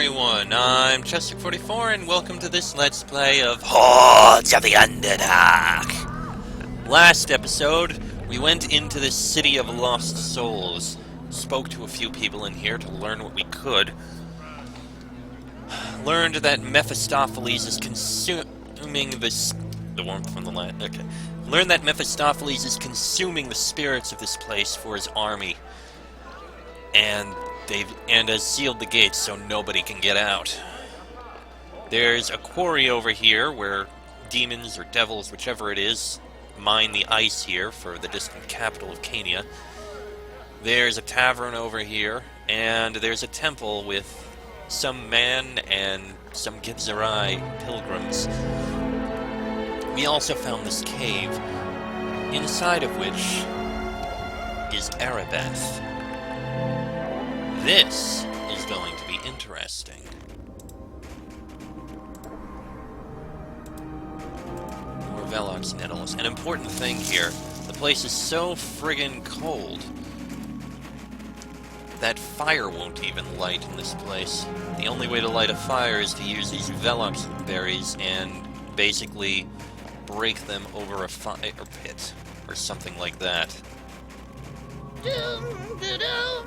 everyone, I'm Chester44 and welcome to this Let's Play of Hordes of the Underdark! Last episode, we went into the City of Lost Souls, spoke to a few people in here to learn what we could, learned that Mephistopheles is consuming the warmth from the land, okay. Learned that Mephistopheles is consuming the spirits of this place for his army, and has sealed the gates so nobody can get out. There's a quarry over here where demons or devils, whichever it is, mine the ice here for the distant capital of Cania. There's a tavern over here, and there's a temple with some man and some Githzerai pilgrims. We also found this cave, inside of which is Erebeth. This is going to be interesting. More Velox nettles. An important thing here, the place is so friggin' cold that fire won't even light in this place. The only way to light a fire is to use these Velox berries and basically break them over a fire pit, or something like that. Doom, doom, doom!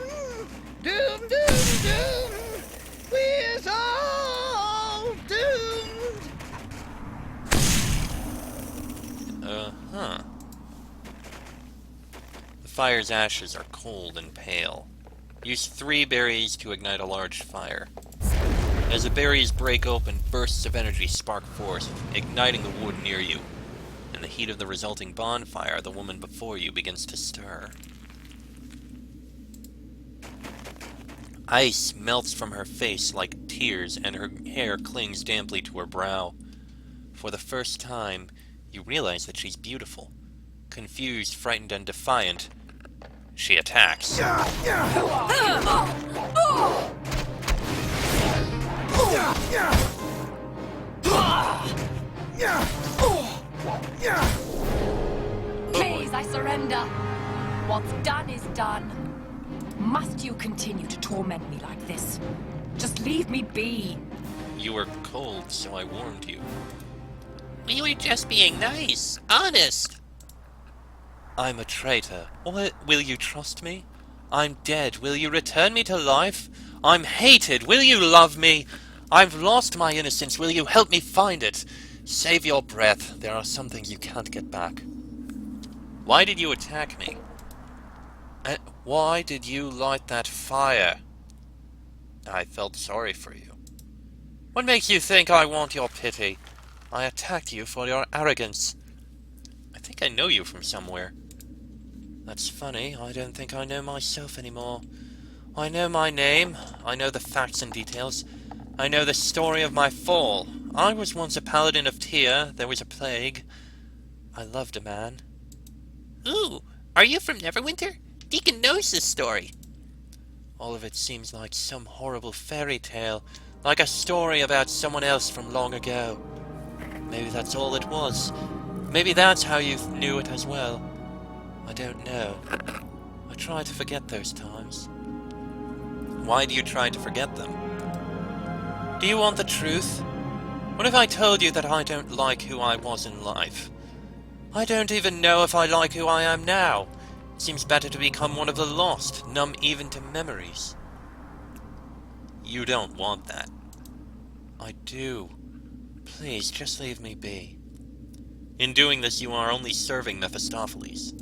We're all doomed! The fire's ashes are cold and pale. Use 3 berries to ignite a large fire. As the berries break open, bursts of energy spark forth, igniting the wood near you. In the heat of the resulting bonfire, the woman before you begins to stir. Ice melts from her face like tears, and her hair clings damply to her brow. For the first time, you realize that she's beautiful. Confused, frightened, and defiant, she attacks. Please, I surrender. What's done is done. Must you continue to torment me like this? Just leave me be. You were cold, so I warned you. We were just being nice, honest. I'm a traitor. Will you trust me? I'm dead. Will you return me to life? I'm hated. Will you love me? I've lost my innocence. Will you help me find it? Save your breath. There are some things you can't get back. Why did you attack me? Why did you light that fire? I felt sorry for you. What makes you think I want your pity? I attacked you for your arrogance. I think I know you from somewhere. That's funny. I don't think I know myself anymore. I know my name. I know the facts and details. I know the story of my fall. I was once a paladin of Tyr. There was a plague. I loved a man. Ooh, are you from Neverwinter? Deacon knows this story. All of it seems like some horrible fairy tale, like a story about someone else from long ago. Maybe that's all it was. Maybe that's how you knew it as well. I don't know. I try to forget those times. Why do you try to forget them? Do you want the truth? What if I told you that I don't like who I was in life? I don't even know if I like who I am now. It seems better to become one of the lost, numb even to memories. You don't want that. I do. Please, just leave me be. In doing this, you are only serving Mephistopheles.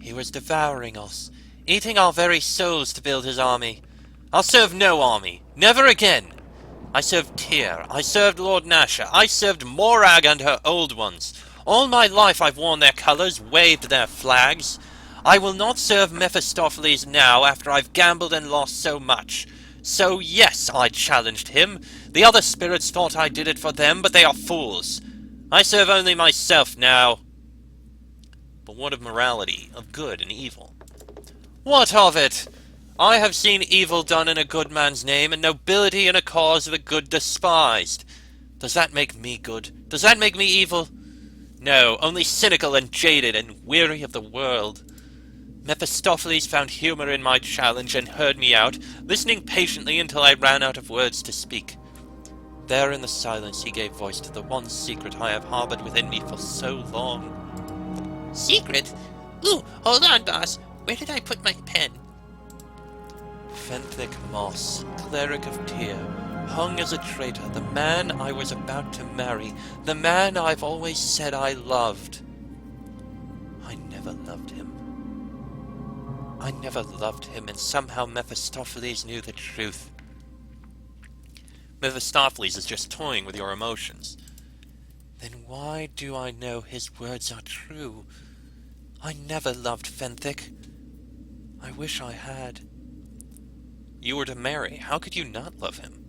He was devouring us, eating our very souls to build his army. I'll serve no army. Never again. I served Tyr. I served Lord Nasha. I served Morag and her old ones. All my life I've worn their colors, waved their flags. I will not serve Mephistopheles now after I've gambled and lost so much. So yes, I challenged him. The other spirits thought I did it for them, but they are fools. I serve only myself now. But what of morality, of good and evil? What of it? I have seen evil done in a good man's name, and nobility in a cause of the good despised. Does that make me good? Does that make me evil? No, only cynical and jaded and weary of the world. Mephistopheles found humor in my challenge and heard me out, listening patiently until I ran out of words to speak. There in the silence he gave voice to the one secret I have harbored within me for so long. Secret? Ooh, hold on, boss. Where did I put my pen? Fenthic Moss, cleric of Tyr, hung as a traitor, the man I was about to marry, the man I've always said I loved. I never loved him. I never loved him, and somehow Mephistopheles knew the truth. Mephistopheles is just toying with your emotions. Then why do I know his words are true? I never loved Fenthic. I wish I had. You were to marry. How could you not love him?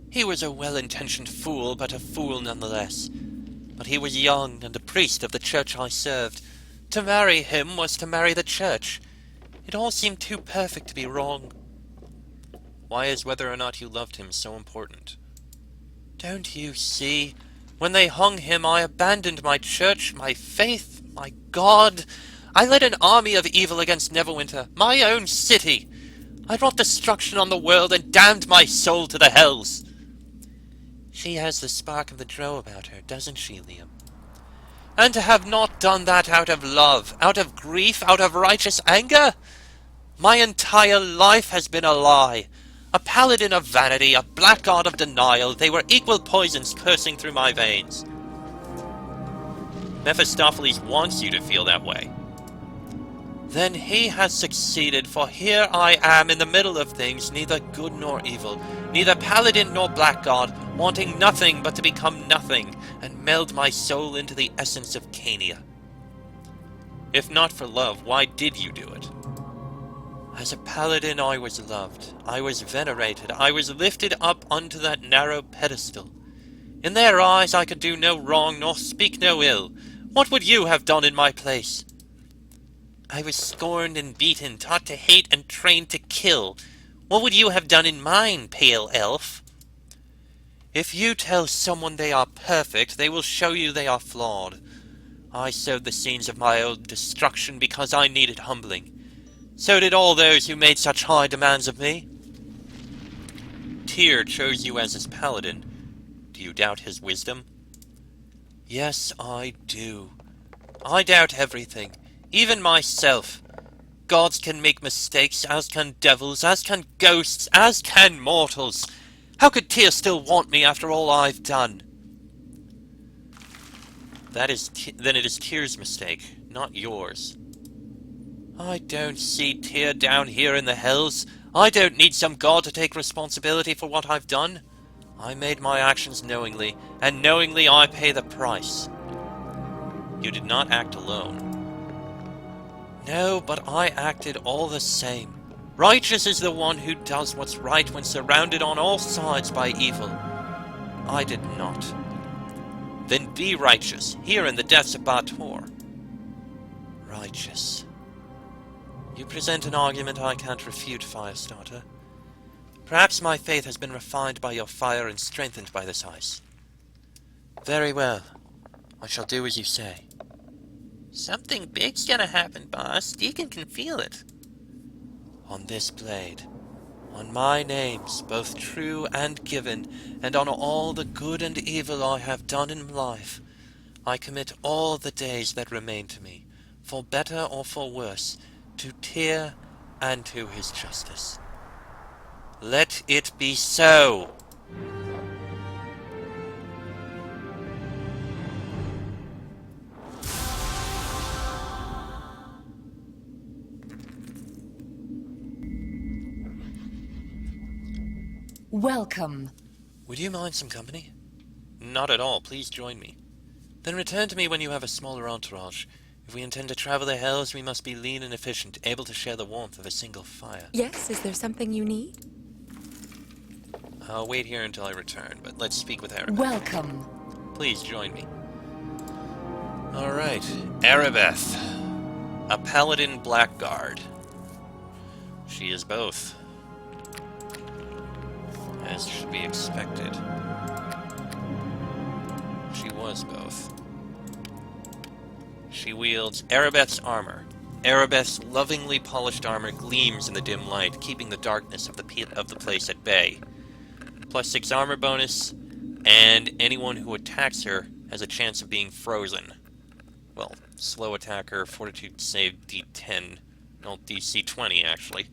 He was a well-intentioned fool, but a fool nonetheless. But he was young and a priest of the church I served. To marry him was to marry the church. It all seemed too perfect to be wrong. Why is whether or not you loved him so important? Don't you see? When they hung him, I abandoned my church, my faith, my God. I led an army of evil against Neverwinter, my own city. I brought destruction on the world and damned my soul to the hells. She has the spark of the drow about her, doesn't she, Liam? And to have not done that out of love, out of grief, out of righteous anger? My entire life has been a lie. A paladin of vanity, a blackguard of denial, they were equal poisons coursing through my veins. Mephistopheles wants you to feel that way. Then he has succeeded, for here I am in the middle of things, neither good nor evil, neither paladin nor blackguard, wanting nothing but to become nothing, and meld my soul into the essence of Cania. If not for love, why did you do it? As a paladin I was loved, I was venerated, I was lifted up onto that narrow pedestal. In their eyes I could do no wrong nor speak no ill. What would you have done in my place? I was scorned and beaten, taught to hate and trained to kill. What would you have done in mine, pale elf? If you tell someone they are perfect, they will show you they are flawed. I sowed the seeds of my own destruction because I needed humbling. So did all those who made such high demands of me. Tyr chose you as his paladin. Do you doubt his wisdom? Yes, I do. I doubt everything, even myself. Gods can make mistakes, as can devils, as can ghosts, as can mortals. How could Tyr still want me after all I've done? Then it is Tyr's mistake, not yours. I don't see Tyr down here in the hells. I don't need some god to take responsibility for what I've done. I made my actions knowingly, and knowingly I pay the price. You did not act alone. No, but I acted all the same. Righteous is the one who does what's right when surrounded on all sides by evil. I did not. Then be righteous, here in the depths of Bator. Righteous. You present an argument I can't refute, Firestarter. Perhaps my faith has been refined by your fire and strengthened by this ice. Very well. I shall do as you say. Something big's gonna happen, boss. Deacon can feel it. On this blade, on my names, both true and given, and on all the good and evil I have done in life, I commit all the days that remain to me, for better or for worse, to Tyr and to his justice. Let it be so! Welcome. Would you mind some company? Not at all. Please join me. Then return to me when you have a smaller entourage. If we intend to travel the hells, we must be lean and efficient, able to share the warmth of a single fire. Yes, is there something you need? I'll wait here until I return, but let's speak with Erebeth. Welcome. Please join me. Alright, Erebeth. A paladin blackguard. She is both. As should be expected. She was both. She wields Erebeth's armor, Erebeth's lovingly polished armor gleams in the dim light, keeping the darkness of the place at bay. +6 armor bonus, and anyone who attacks her has a chance of being frozen. Well, slow attacker, fortitude save D10, well, DC 20 actually.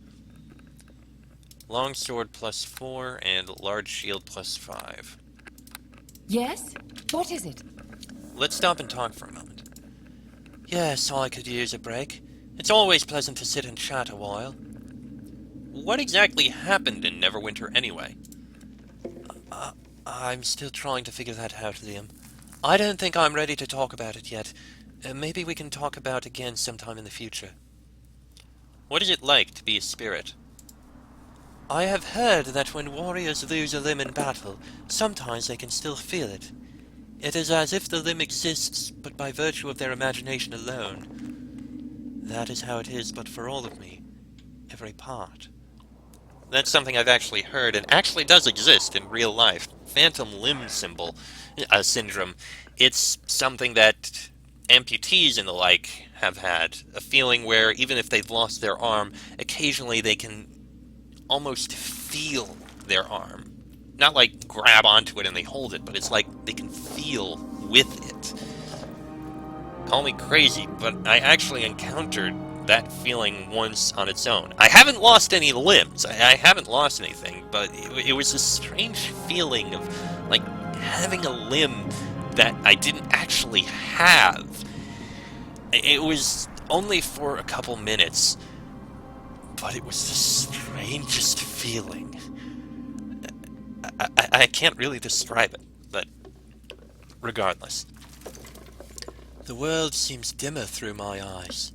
Longsword +4, and large shield +5. Yes? What is it? Let's stop and talk for a moment. Yes, I could use a break. It's always pleasant to sit and chat a while. What exactly happened in Neverwinter anyway? I'm still trying to figure that out, Liam. I don't think I'm ready to talk about it yet. Maybe we can talk about it again sometime in the future. What is it like to be a spirit? I have heard that when warriors lose a limb in battle, sometimes they can still feel it. It is as if the limb exists, but by virtue of their imagination alone. That is how it is, but for all of me. Every part. That's something I've actually heard, and actually does exist in real life. Phantom limb syndrome. It's something that amputees and the like have had. A feeling where, even if they've lost their arm, occasionally they can almost feel their arm. Not like grab onto it and they hold it, but it's like they can feel with it. Call me crazy, but I actually encountered that feeling once on its own. I haven't lost any limbs, I haven't lost anything, but it was a strange feeling of, like, having a limb that I didn't actually have. It was only for a couple minutes, but it was the strangest feeling. I can't really describe it, but regardless. The world seems dimmer through my eyes.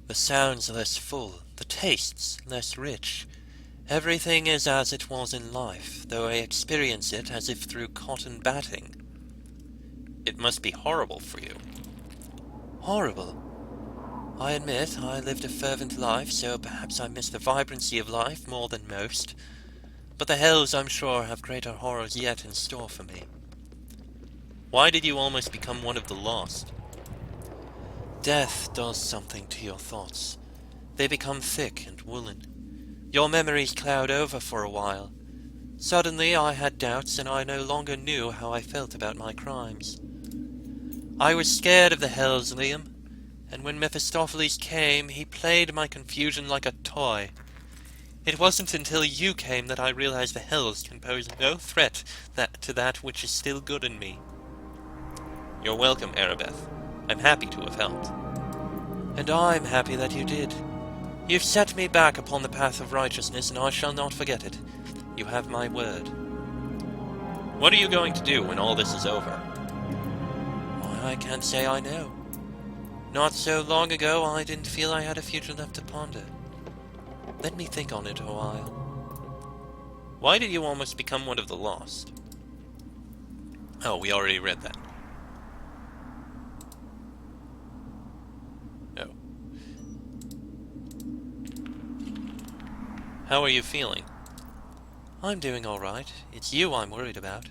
The sounds less full, the tastes less rich. Everything is as it was in life, though I experience it as if through cotton batting. It must be horrible for you. Horrible? I admit I lived a fervent life, so perhaps I miss the vibrancy of life more than most. But the hells, I'm sure, have greater horrors yet in store for me. Why did you almost become one of the lost? Death does something to your thoughts. They become thick and woolen. Your memories cloud over for a while. Suddenly I had doubts, and I no longer knew how I felt about my crimes. I was scared of the hells, Liam, and when Mephistopheles came, he played my confusion like a toy. It wasn't until you came that I realized the hells can pose no threat to that which is still good in me. You're welcome, Erebeth. I'm happy to have helped. And I'm happy that you did. You've set me back upon the path of righteousness, and I shall not forget it. You have my word. What are you going to do when all this is over? Why, I can't say I know. Not so long ago, I didn't feel I had a future left to ponder. Let me think on it a while. Why did you almost become one of the lost? Oh, we already read that. Oh. How are you feeling? I'm doing all right. It's you I'm worried about.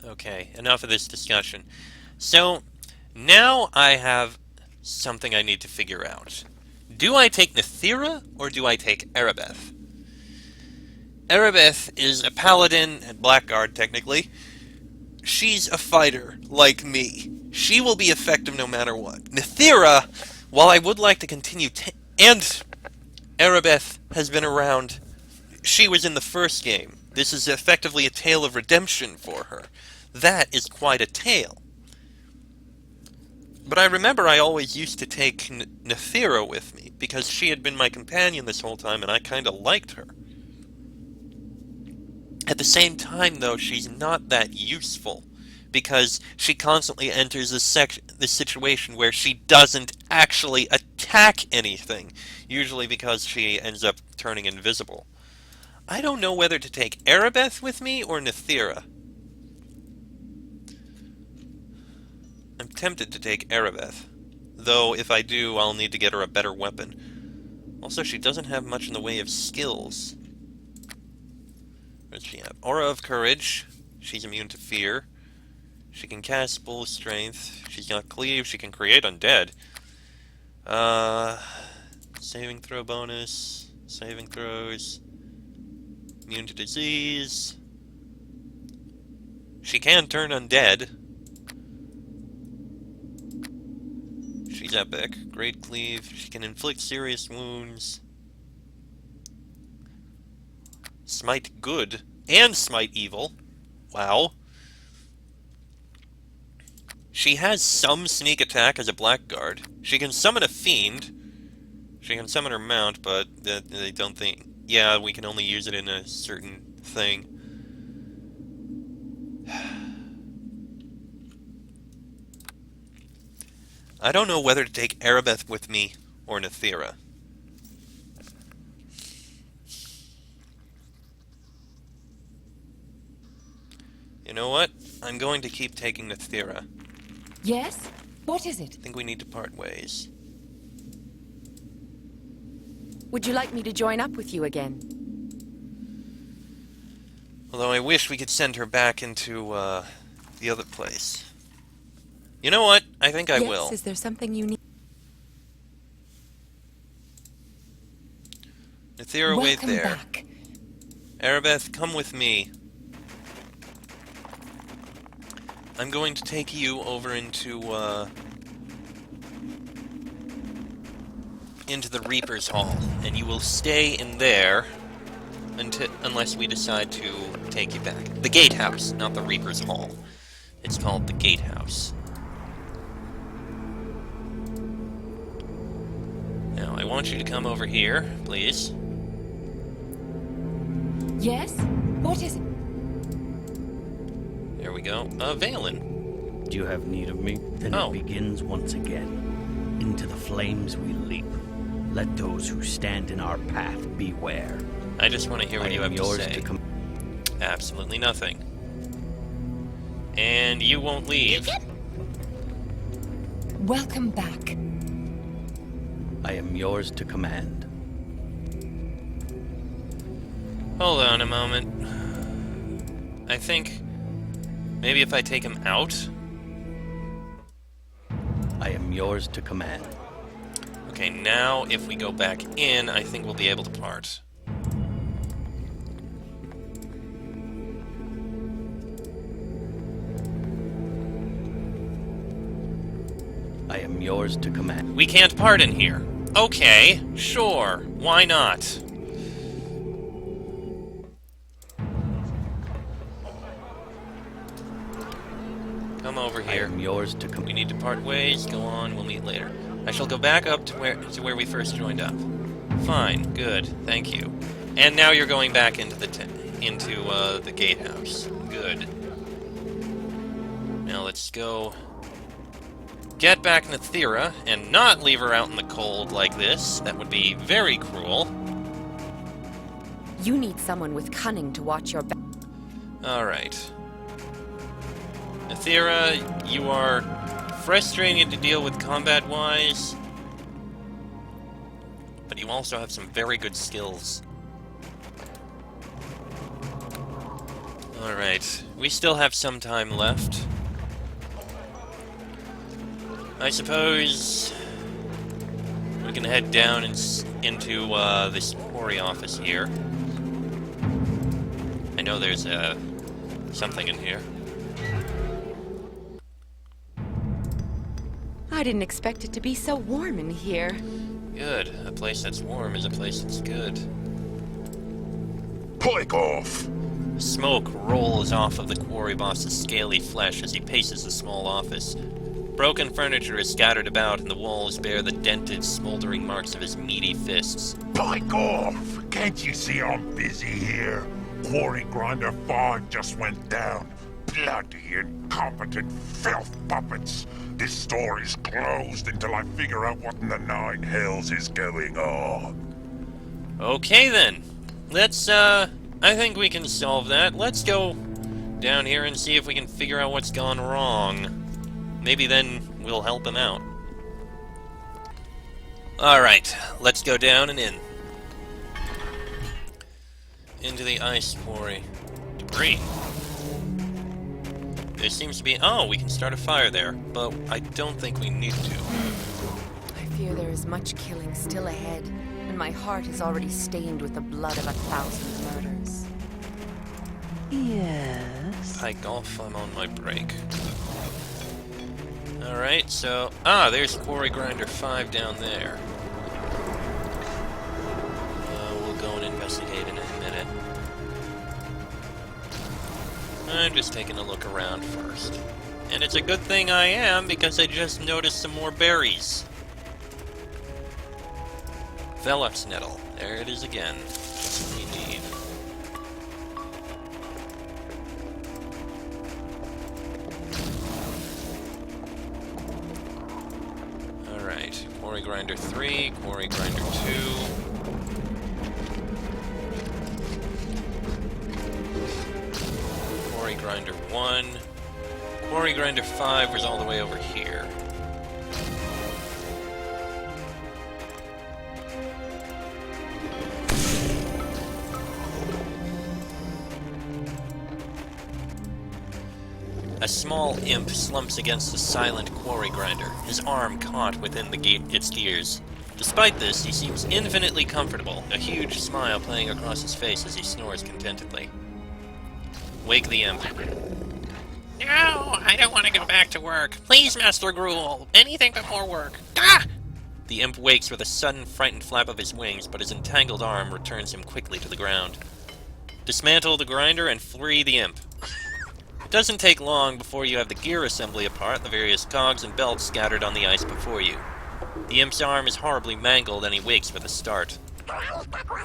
Okay, enough of this discussion. So, now I have something I need to figure out. Do I take Nethira, or do I take Erebeth? Erebeth is a paladin and blackguard, technically. She's a fighter, like me. She will be effective no matter what. Nethira, while I would like to continue and Erebeth has been around. She was in the first game. This is effectively a tale of redemption for her. That is quite a tale. But I remember I always used to take Nethira with me, because she had been my companion this whole time, and I kinda liked her. At the same time, though, she's not that useful, because she constantly enters this situation where she doesn't actually attack anything, usually because she ends up turning invisible. I don't know whether to take Erebeth with me or Nethira. I'm tempted to take Erebeth, though if I do, I'll need to get her a better weapon. Also, she doesn't have much in the way of skills. What does she have? Aura of Courage. She's immune to fear. She can cast Bull Strength. She's got Cleave. She can create undead. Saving throw bonus, saving throws, immune to disease. She can turn undead. She's epic. Great cleave. She can inflict serious wounds. Smite good and smite evil. Wow. She has some sneak attack as a blackguard. She can summon a fiend. She can summon her mount, but they don't think... Yeah, we can only use it in a certain thing. I don't know whether to take Erebeth with me or Nethira. You know what? I'm going to keep taking Nethira. Yes? What is it? I think we need to part ways. Would you like me to join up with you again? Although I wish we could send her back into, the other place. You know what? I think I will. Yes, is there something you need? Nethira, wait Welcome there. back. Erebeth, come with me. I'm going to take you over into the Reaper's Hall, and you will stay in there unless we decide to take you back. The Gatehouse, not the Reaper's Hall. It's called the Gatehouse. Now, I want you to come over here, please. Yes? What is it? There we go. Valen. Do you have need of me? Then Oh. it begins once again. Into the flames we leap. Let those who stand in our path beware. I just want to hear what you have to yours say. to Absolutely nothing. And you won't leave. Welcome back. I am yours to command. Hold on a moment. I think maybe if I take him out. I am yours to command. Okay, now if we go back in, I think we'll be able to part. I am yours to command. We can't part in here. Okay, sure. Why not? Come over I here. am yours to We command. need to part ways. Go on. We'll meet later. I shall go back up to where we first joined up. Fine. Good. Thank you. And now you're going back into the the gatehouse. Good. Now let's go get back Nethira and not leave her out in the cold like this. That would be very cruel. You need someone with cunning to watch your back. Alright. Nethira, you are frustrating to deal with combat-wise, but you also have some very good skills. Alright, we still have some time left. I suppose we can head down into this quarry office here. I know there's something in here. I didn't expect it to be so warm in here. Good. A place that's warm is a place that's good. Pick off! Smoke rolls off of the quarry boss's scaly flesh as he paces the small office. Broken furniture is scattered about, and the walls bear the dented, smoldering marks of his meaty fists. Pick off! Can't you see I'm busy here? Quarry Grinder 5 just went down. Bloody incompetent filth puppets. This story's closed until I figure out what in the nine hells is going on. Okay then. Let's, I think we can solve that. Let's go down here and see if we can figure out what's gone wrong. Maybe then we'll help him out. Alright, let's go down and in. Into the ice quarry. Debris. There seems to be... Oh, we can start a fire there, but I don't think we need to. I fear there is much killing still ahead, and my heart is already stained with the blood of 1,000 murders. Yes. Hi, golf. I'm on my break. Alright, so... there's Quarry Grinder 5 down there. We'll go and investigate in a minute. I'm just taking a look around first. And it's a good thing I am, because I just noticed some more berries. Velox Nettle. There it is again. Just what we need. Alright. Quarry Grinder 3, Quarry Grinder 2. Quarry Grinder 1. Quarry Grinder 5 was all the way over here. A small imp slumps against the silent Quarry Grinder, his arm caught within its gears. Despite this, he seems infinitely comfortable, a huge smile playing across his face as he snores contentedly. Wake the imp. No, I don't want to go back to work. Please, Master Gruel. Anything but more work. Ah! The imp wakes with a sudden, frightened flap of his wings, but his entangled arm returns him quickly to the ground. Dismantle the grinder and free the imp. It doesn't take long before you have the gear assembly apart, the various cogs and belts scattered on the ice before you. The imp's arm is horribly mangled, and he wakes with a start.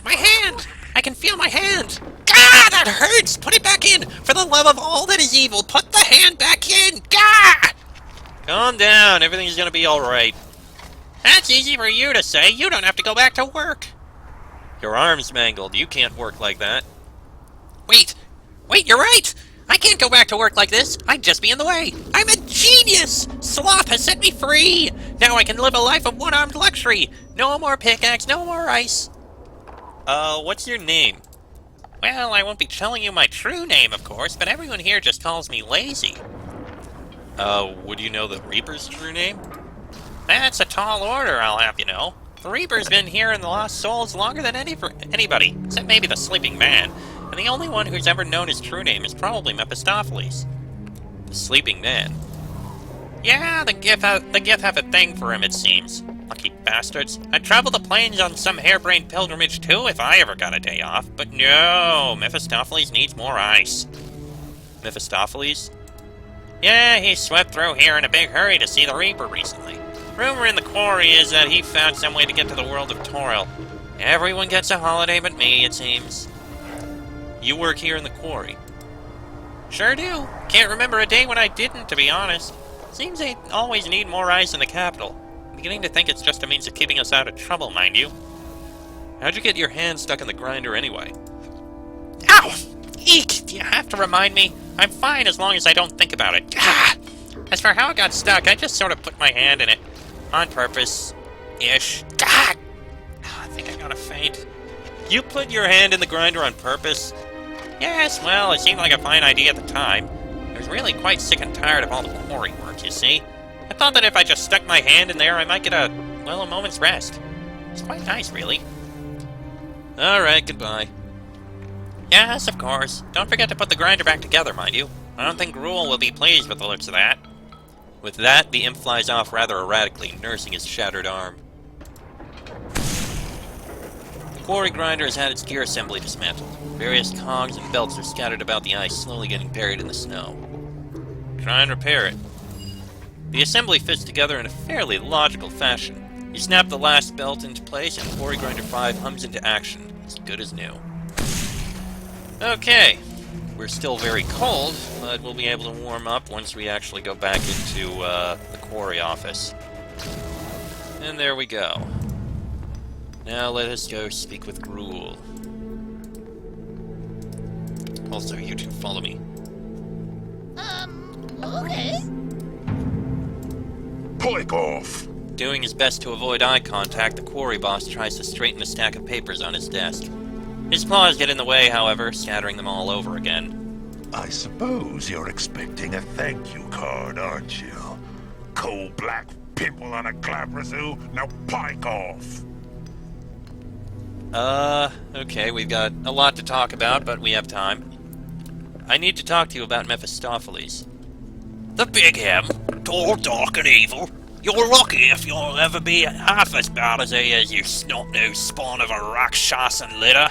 My hand! I can feel my hand! Gah! That hurts! Put it back in! For the love of all that is evil, put the hand back in! Gah! Calm down, everything's gonna be alright. That's easy for you to say. You don't have to go back to work. Your arm's mangled, you can't work like that. Wait, you're right! I can't go back to work like this. I'd just be in the way. I'm a genius! Sloth has set me free! Now I can live a life of one-armed luxury. No more pickaxe, no more ice. What's your name? Well, I won't be telling you my true name, of course, but everyone here just calls me Lazy. Would you know the Reaper's true name? That's a tall order, I'll have you know. The Reaper's been here in the Lost Souls longer than anybody, except maybe the Sleeping Man. And the only one who's ever known his true name is probably Mephistopheles. The Sleeping Man? Yeah, the Gith have a thing for him, it seems. Lucky bastards. I'd travel the plains on some harebrained pilgrimage too if I ever got a day off, but no, Mephistopheles needs more ice. Mephistopheles? Yeah, he swept through here in a big hurry to see the Reaper recently. Rumor in the quarry is that he found some way to get to the world of Toril. Everyone gets a holiday but me, it seems. You work here in the quarry? Sure do. Can't remember a day when I didn't, to be honest. Seems they always need more ice in the capital. I'm beginning to think it's just a means of keeping us out of trouble, mind you. How'd you get your hand stuck in the grinder anyway? Ow! Eek! Do you have to remind me? I'm fine as long as I don't think about it. Ah! As for how it got stuck, I just sort of put my hand in it. On purpose. Ish. Ah! I think I got a faint. You put your hand in the grinder on purpose? Yes, well, it seemed like a fine idea at the time. I was really quite sick and tired of all the quarry work, you see. I thought that if I just stuck my hand in there, I might get a moment's rest. It's quite nice, really. Alright, goodbye. Yes, of course. Don't forget to put the grinder back together, mind you. I don't think Gruel will be pleased with the looks of that. With that, the imp flies off rather erratically, nursing his shattered arm. The quarry grinder has had its gear assembly dismantled. Various cogs and belts are scattered about the ice, slowly getting buried in the snow. Try and repair it. The assembly fits together in a fairly logical fashion. You snap the last belt into place, and Quarry Grinder 5 hums into action, as good as new. Okay. We're still very cold, but we'll be able to warm up once we actually go back into the quarry office. And there we go. Now let us go speak with Gruel. Also, you two follow me. Okay. Pipe off! Doing his best to avoid eye contact, the quarry boss tries to straighten a stack of papers on his desk. His claws get in the way, however, scattering them all over again. I suppose you're expecting a thank you card, aren't you? Coal black pimple on a claprazoo. Now pike off. Okay, we've got a lot to talk about, but we have time. I need to talk to you about Mephistopheles. The Big M, tall, dark, and evil. You're lucky if you'll ever be half as bad as he is, you snot-nosed spawn of a Rakshasan litter.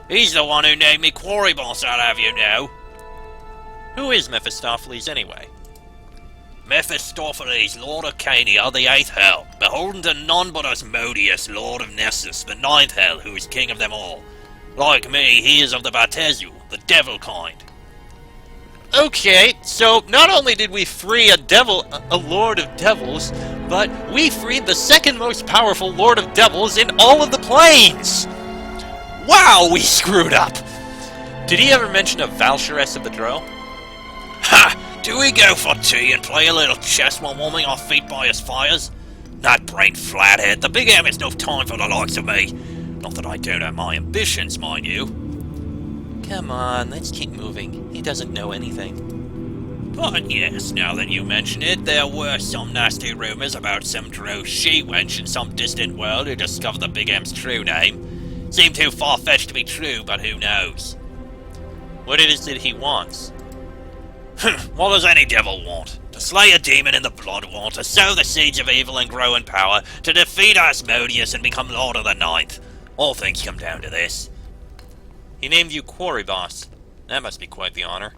He's the one who named me quarry boss, I'll have you know. Who is Mephistopheles, anyway? Mephistopheles, Lord of Cania, the 8th Hell, beholden to none but Asmodeus, Lord of Nessus, the 9th Hell, who is king of them all. Like me, he is of the Batezu, the devil kind. Okay, so not only did we free a Lord of Devils, but we freed the second most powerful Lord of Devils in all of the planes! Wow, we screwed up! Did he ever mention a Valsharess of the Drow? Ha! Do we go for tea and play a little chess while warming our feet by his fires? That brain flathead, the Big M has no time for the likes of me. Not that I don't have my ambitions, mind you. Come on, let's keep moving. He doesn't know anything. But yes, now that you mention it, there were some nasty rumors about some Drow she-wench in some distant world who discovered the Big M's true name. Seem too far-fetched to be true, but who knows? What it is that he wants? What does any devil want? To slay a demon in the blood war, to sow the seeds of evil and grow in power, to defeat Asmodeus and become Lord of the Ninth. All things come down to this. He named you Quarry Boss. That must be quite the honor.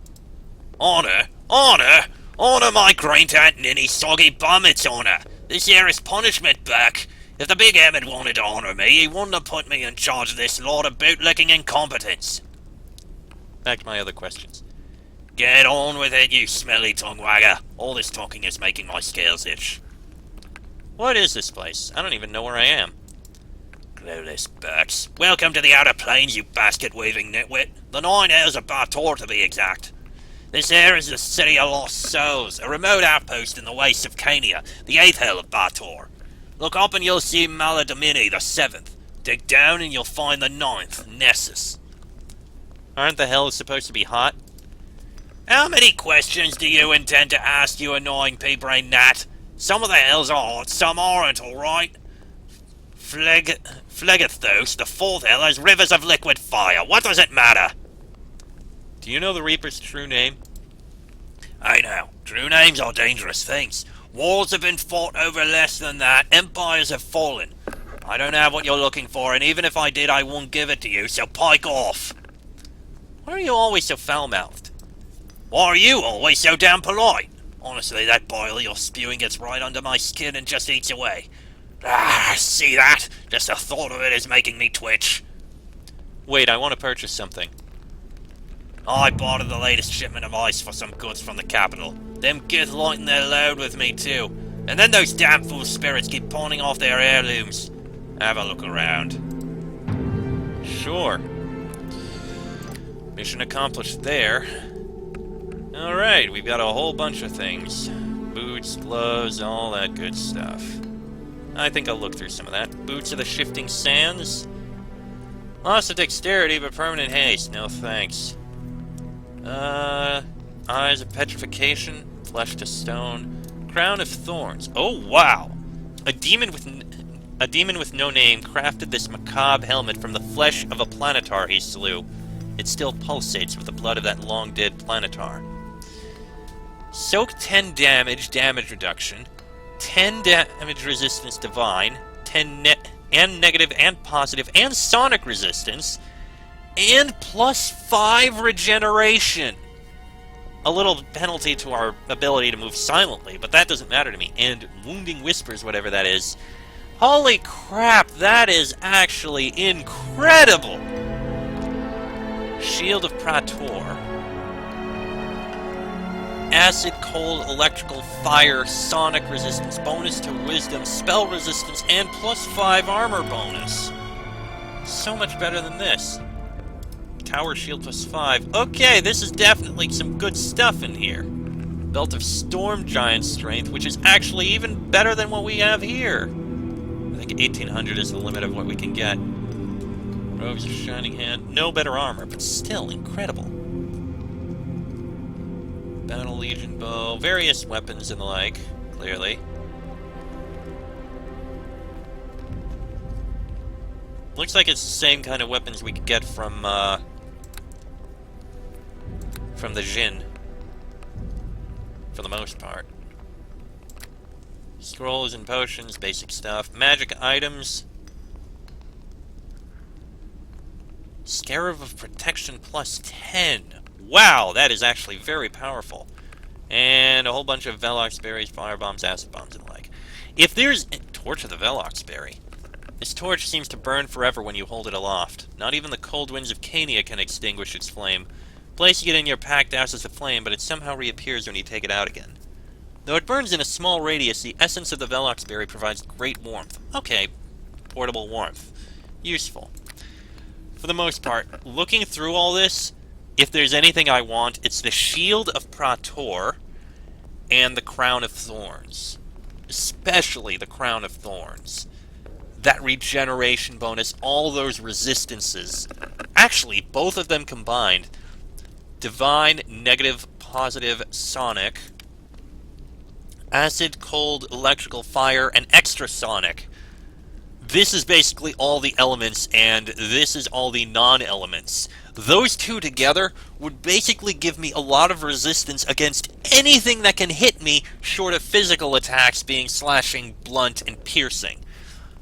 Honor? Honor? Honor my great-aunt Ninny soggy bum, it's honor. This here is punishment back. If the Big M had wanted to honor me, he wouldn't have put me in charge of this lot of bootlicking incompetence. Back to my other questions. Get on with it, you smelly tongue-wagger. All this talking is making my scales itch. What is this place? I don't even know where I am. Clueless birds. Welcome to the Outer Plains, you basket-weaving nitwit. The 9 Hells of Bartor, to be exact. This here is the City of Lost Souls, a remote outpost in the wastes of Cania, the 8th Hell of Bartor. Look up and you'll see Maladamini, the 7th. Dig down and you'll find the 9th, Nessus. Aren't the hells supposed to be hot? How many questions do you intend to ask, you annoying pea-brain gnat? Some of the hells are hot, some aren't, alright? Phlegethos, the 4th hell, has rivers of liquid fire. What does it matter? Do you know the Reaper's true name? I know. True names are dangerous things. Wars have been fought over less than that. Empires have fallen. I don't have what you're looking for, and even if I did, I won't give it to you, so pike off. Why are you always so foul-mouthed? Why are you always so damn polite? Honestly, that bile you're spewing gets right under my skin and just eats away. Ah, see that? Just the thought of it is making me twitch. Wait, I want to purchase something. I bought the latest shipment of ice for some goods from the capital. Them gith lighten their load with me too. And then those damn fool spirits keep pawning off their heirlooms. Have a look around. Sure. Mission accomplished there. Alright, we've got a whole bunch of things. Boots, gloves, all that good stuff. I think I'll look through some of that. Boots of the Shifting Sands? Loss of dexterity, but permanent haste. No thanks. Eyes of Petrification, Flesh to Stone, Crown of Thorns. Oh, wow! A demon with no name crafted this macabre helmet from the flesh of a planetar he slew. It still pulsates with the blood of that long-dead planetar. Soak 10 damage, damage reduction, 10 damage resistance divine, 10 and negative and positive and sonic resistance, and plus 5 regeneration. A little penalty to our ability to move silently, but that doesn't matter to me. And wounding whispers, whatever that is. Holy crap, that is actually incredible! Shield of Praetor. Acid, cold, electrical, fire, sonic resistance, bonus to wisdom, spell resistance, and plus 5 armor bonus. So much better than this. Tower shield plus 5. Okay, this is definitely some good stuff in here. Belt of Storm Giant Strength, which is actually even better than what we have here. I think 1800 is the limit of what we can get. Robes of Shining Hand. No better armor, but still incredible. Battle Legion Bow. Various weapons and the like, clearly. Looks like it's the same kind of weapons we could get from the Jinn. For the most part. Scrolls and potions, basic stuff. Magic items. Scarab of Protection plus 10. Wow, that is actually very powerful. And a whole bunch of Velox berries, fire bombs, acid bombs, and the like. If there's... Torch of the Velox berry. This torch seems to burn forever when you hold it aloft. Not even the cold winds of Cania can extinguish its flame. Placing it in your pack douses the flame, but it somehow reappears when you take it out again. Though it burns in a small radius, the essence of the Velox berry provides great warmth. Okay, portable warmth. Useful. For the most part, looking through all this, if there's anything I want, it's the Shield of Praetor and the Crown of Thorns. Especially the Crown of Thorns. That regeneration bonus, all those resistances. Actually, both of them combined. Divine, negative, positive, sonic. Acid, cold, electrical, fire, and extra sonic. This is basically all the elements, and this is all the non-elements. Those two together would basically give me a lot of resistance against anything that can hit me, short of physical attacks being slashing, blunt, and piercing.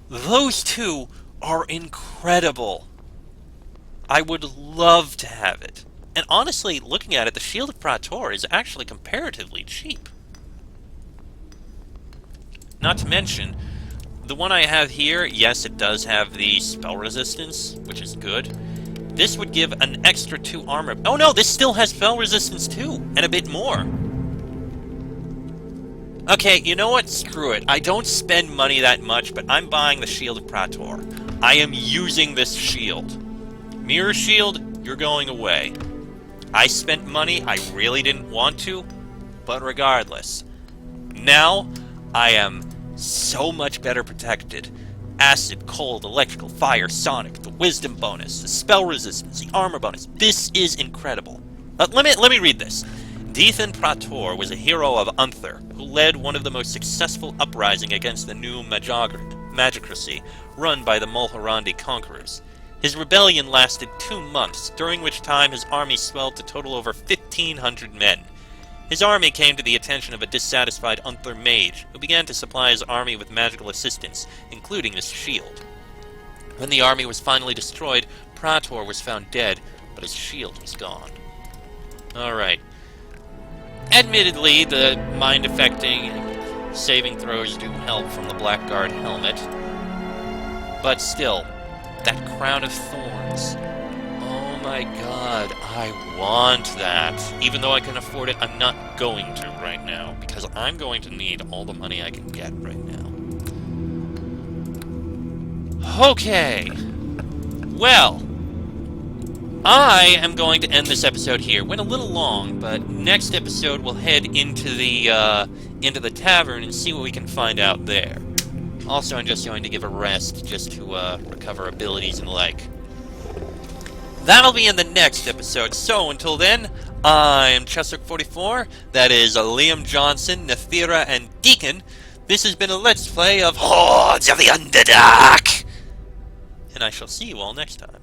Those two are incredible. I would love to have it. And honestly, looking at it, the Shield of Praetor is actually comparatively cheap. Not to mention, the one I have here, yes, it does have the spell resistance, which is good. This would give an extra 2 armor. Oh no, this still has spell resistance too, and a bit more. Okay, you know what? Screw it. I don't spend money that much, but I'm buying the Shield of Praetor. I am using this shield. Mirror Shield, you're going away. I spent money, I really didn't want to, but regardless. Now, I am so much better protected. Acid, cold, electrical, fire, sonic, the wisdom bonus, the spell resistance, the armor bonus. This is incredible. Let me read this. Dethan Praetor was a hero of Unther, who led one of the most successful uprising against the new magicracy, run by the Mulhorandi conquerors. His rebellion lasted 2 months, during which time his army swelled to total over 1,500 men. His army came to the attention of a dissatisfied Unther mage, who began to supply his army with magical assistance, including this shield. When the army was finally destroyed, Praetor was found dead, but his shield was gone. Alright. Admittedly, the mind-affecting saving throws do help from the Blackguard helmet. But still, that Crown of Thorns. Oh my god, I want that. Even though I can afford it, I'm not going to right now, because I'm going to need all the money I can get right now. Okay. Well, I am going to end this episode here. Went a little long, but next episode we'll head into the tavern and see what we can find out there. Also, I'm just going to give a rest just to recover abilities and the like. That'll be in the next episode. So until then, I'm Cheswick44. That is Liam Johnson, Nethira, and Deacon. This has been a Let's Play of Hordes of the Underdark. And I shall see you all next time.